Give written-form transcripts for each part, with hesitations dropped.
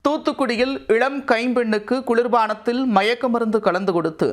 தூத்துக்குடியில் இளம் கைம்பெண்ணுக்கு குளிர்பானத்தில் மயக்க மருந்து கலந்து கொடுத்து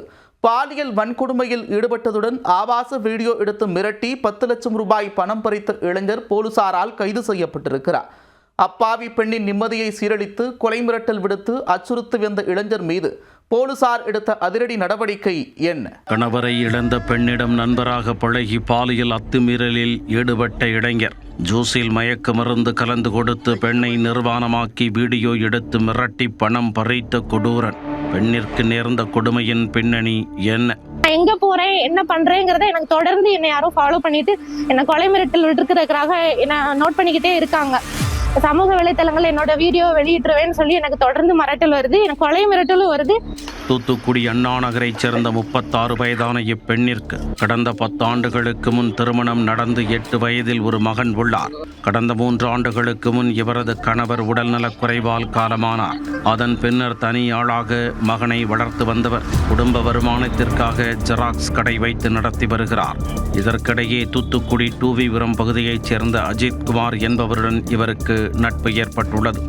பாலியல் வன்கொடுமையில் ஈடுபட்டதுடன் ஆபாச வீடியோ எடுத்து மிரட்டி 10 லட்சம் ரூபாய் பணம் பறித்த இளைஞர் போலீசாரால் கைது செய்யப்பட்டிருக்கிறார். அப்பாவி பெண்ணின் நிம்மதியை சீரழித்து கொலை மிரட்டல் விடுத்து அச்சுறுத்தி வந்த இளைஞர் மீது போலீசார் எடுத்த அதிரடி நடவடிக்கை என்ன? கணவரை இழந்த பெண்ணிடம் நண்பராக பழகி பாலியல் அத்துமீறலில் ஈடுபட்ட இளைஞர் ஜூஸில் மயக்க மருந்து கலந்து கொடுத்து பெண்ணை நிர்வாணமாக்கி வீடியோ எடுத்து மிரட்டி பணம் பறித்த கொடூரன். பெண்ணிற்கு நேர்ந்த கொடுமையின் பின்னணி என்ன? எங்க போறேன், என்ன பண்றேங்கிறத எனக்கு தொடர்ந்து என்னை யாரும் ஃபாலோ பண்ணிட்டு என்ன கொலை மிரட்டல் விட்டுருக்கிறதுக்காக என்ன நோட் பண்ணிக்கிட்டே இருக்காங்க. சமூக வலைத்தளங்கள் என்னோட வீடியோ வெளியிட்டுருவேன்னு சொல்லி எனக்கு தொடர்ந்து மிரட்டல் வருது, எனக்கு கொலை மிரட்டலும் வருது. தூத்துக்குடி அண்ணா நகரைச் சேர்ந்த 36 வயதான இப்பெண்ணிற்கு கடந்த 10 ஆண்டுகளுக்கு முன் திருமணம் நடந்து 8 வயதில் ஒரு மகன் உள்ளார். கடந்த 3 ஆண்டுகளுக்கு முன் இவரது கணவர் உடல்நலக் குறைவால் காலமானார். அதன் பின்னர் தனி ஆளாக மகனை வளர்த்து வந்தவர் குடும்ப வருமானத்திற்காக ஜெராக்ஸ் கடை வைத்து நடத்தி வருகிறார். இதற்கிடையே தூத்துக்குடி டூவிபுரம் பகுதியைச் சேர்ந்த அஜித்குமார் என்பவருடன் இவருக்கு நட்பு ஏற்பட்டுள்ளது.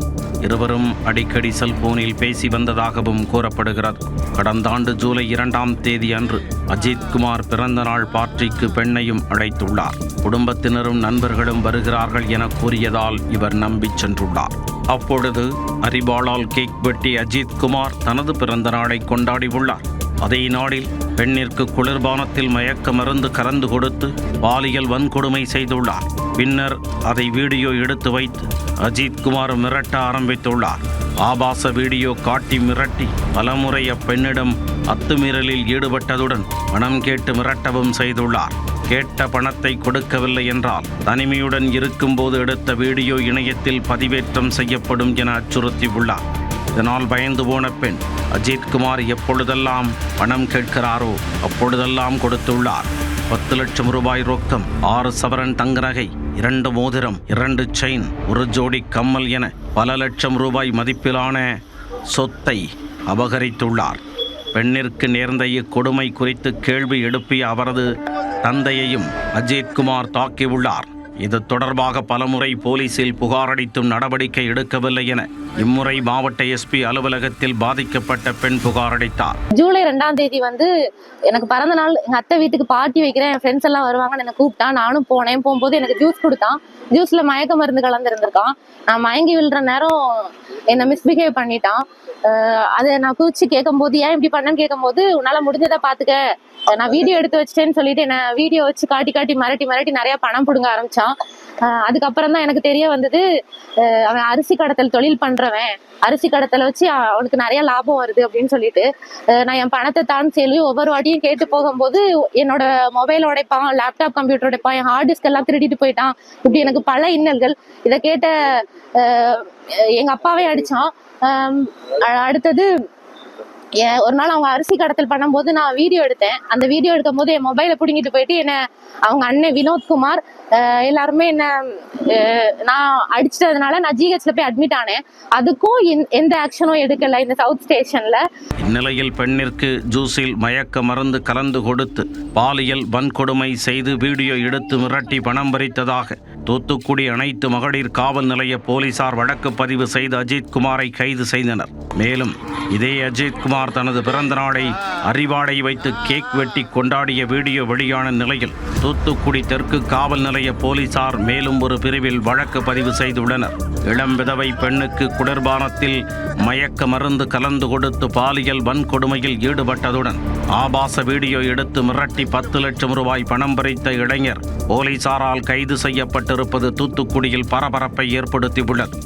இருவரும் அடிக்கடி செல்போனில் பேசி வந்ததாகவும் கூறப்படுகிறது. கடந்த ஆண்டு ஜூலை 2ஆம் தேதி அன்று அஜித்குமார் பிறந்த நாள் பார்ட்டிக்கு பெண்ணையும் அழைத்துள்ளார். குடும்பத்தினரும் நண்பர்களும் வருகிறார்கள் என கூறியதால் இவர் நம்பிச் சென்றுள்ளார். அப்பொழுது அரிவாளால் கேக் வெட்டி அஜித்குமார் தனது பிறந்த நாளை கொண்டாடியுள்ளார். அதே நாளில் பெண்ணிற்கு குளிர்பானத்தில் மயக்க மருந்து கலந்து கொடுத்து பாலியல் வன்கொடுமை செய்துள்ளார். பின்னர் அதை வீடியோ எடுத்து வைத்து அஜித்குமார் மிரட்ட ஆரம்பித்துள்ளார். ஆபாச வீடியோ காட்டி மிரட்டி பலமுறை அப்பெண்ணிடம் அத்துமீறலில் ஈடுபட்டதுடன் பணம் கேட்டு மிரட்டவும் செய்துள்ளார். கேட்ட பணத்தை கொடுக்கவில்லை என்றால் தனிமையுடன் இருக்கும்போது எடுத்த வீடியோ இணையத்தில் பதிவேற்றம் செய்யப்படும் என அச்சுறுத்தியுள்ளார். இதனால் பயந்து போன பெண் அஜித்குமார் எப்பொழுதெல்லாம் பணம் கேட்கிறாரோ அப்பொழுதெல்லாம் கொடுத்துள்ளார். 10 லட்சம் ரூபாய் ரொக்கம், 6 சவரன் தங்க நகை, 2 மோதிரம், 2 செயின், 1 ஜோடி கம்மல் என பல லட்சம் ரூபாய் மதிப்பிலான சொத்தை அபகரித்துள்ளார். பெண்ணிற்கு நேர்ந்த இக்கொடுமை குறித்து கேள்வி எழுப்பிய அவரது தந்தையையும் அஜித்குமார் தாக்கியுள்ளார். இது தொடர்பாக பலமுறை போலீசில் புகாரளித்தும் நடவடிக்கை எடுக்கவில்லை என இம்முறை மாவட்ட எஸ்பி அலுவலகத்தில் பாதிக்கப்பட்ட பெண் புகாரளித்தார். ஜூலை 2ஆம் தேதி எனக்கு பிறந்த நாள், எங்க அத்தை வீட்டுக்கு பார்ட்டி வைக்கிறேன், என் ஃப்ரெண்ட்ஸ் எல்லாம் வருவாங்கன்னு என்ன கூப்பிட்டான். நானும் போனேன். போகும்போது எனக்கு ஜூஸ் கொடுத்தான். ஜூஸ்ல மயக்க மருந்து கலந்துருந்திருக்கான். நான் மயங்கி விழுற நேரம் என்னை மிஸ்பிஹேவ் பண்ணிட்டான். அதை நான் கூச்சி கேட்கும் போது, ஏன் இப்படி பண்ணேன்னு கேட்கும் போது, உன்னால முடிஞ்சதை பாத்துக்க, நான் வீடியோ எடுத்து வச்சிட்டேன்னு சொல்லிட்டு என்ன வீடியோ வச்சு காட்டி மிரட்டி நிறைய பணம் பிடுங்க ஆரம்பிச்சான். அதுக்கப்புறம் தான் எனக்கு தெரிய வந்தது, அவன் அரிசி கடத்தல் தொழில் பண்றவன், அரிசி கடத்தலை வச்சு அவனுக்கு நிறைய லாபம் வருது அப்படின்னு சொல்லிட்டு நான் என் பணத்தை தான் சொல்லி ஒவ்வொரு வாட்டியும் கேட்டு போகும்போது என்னோட மொபைல் உடைப்பான், லேப்டாப் கம்ப்யூட்டர் உடைப்பான், என் ஹார்ட் டிஸ்க் எல்லாம் திருடிட்டு போயிட்டான். இப்படி எனக்கு பல இன்னல்கள். இதை கேட்ட எங்க அப்பாவே அடிச்சான். அடுத்தது ஒரு நாள் அவங்க அரிசி கடத்தல் பண்ணும்போது நான் வீடியோ எடுத்தேன். அந்த வீடியோ எடுக்கும் போது என் மொபைலை பிடுங்கிட்டு போயிட்டு என்ன அவங்க அண்ணன் வினோத்குமார் எல்லாருமே என்ன நான் அடிச்சிட்டதுனால நான் ஜிஹெச்ல போய் அட்மிட் ஆனேன். அதுக்கும் எந்த ஆக்ஷனும் எடுக்கல இந்த சவுத் ஸ்டேஷன்ல. இந்நிலையில் பெண்ணிற்கு ஜூஸில் மயக்க மருந்து கலந்து கொடுத்து பாலியல் வன்கொடுமை செய்து வீடியோ எடுத்து மிரட்டி பணம் பறித்ததாக தூத்துக்குடி அனைத்து மகளிர் காவல் நிலைய போலீசார் வழக்கு பதிவு செய்து அஜித்குமாரை கைது செய்தனர். மேலும் இதே அஜித்குமார் தனது பிறந்த நாளை அரிவாளை வைத்து கேக் வெட்டி கொண்டாடிய வீடியோ வெளியான நிலையில் தூத்துக்குடி தெற்கு காவல் நிலைய போலீசார் மேலும் ஒரு பிரிவில் வழக்கு பதிவு செய்துள்ளனர். இளம் விதவை பெண்ணுக்கு குளிர்பானத்தில் மயக்க மருந்து கலந்து கொடுத்து பாலியல் வன்கொடுமையில் ஈடுபட்டதுடன் ஆபாச வீடியோ எடுத்து மிரட்டி 10 லட்சம் ரூபாய் பணம் பறித்த இளைஞர் போலீசாரால் கைது செய்யப்பட்டிருப்பது தூத்துக்குடியில் பரபரப்பை ஏற்படுத்தியுள்ளது.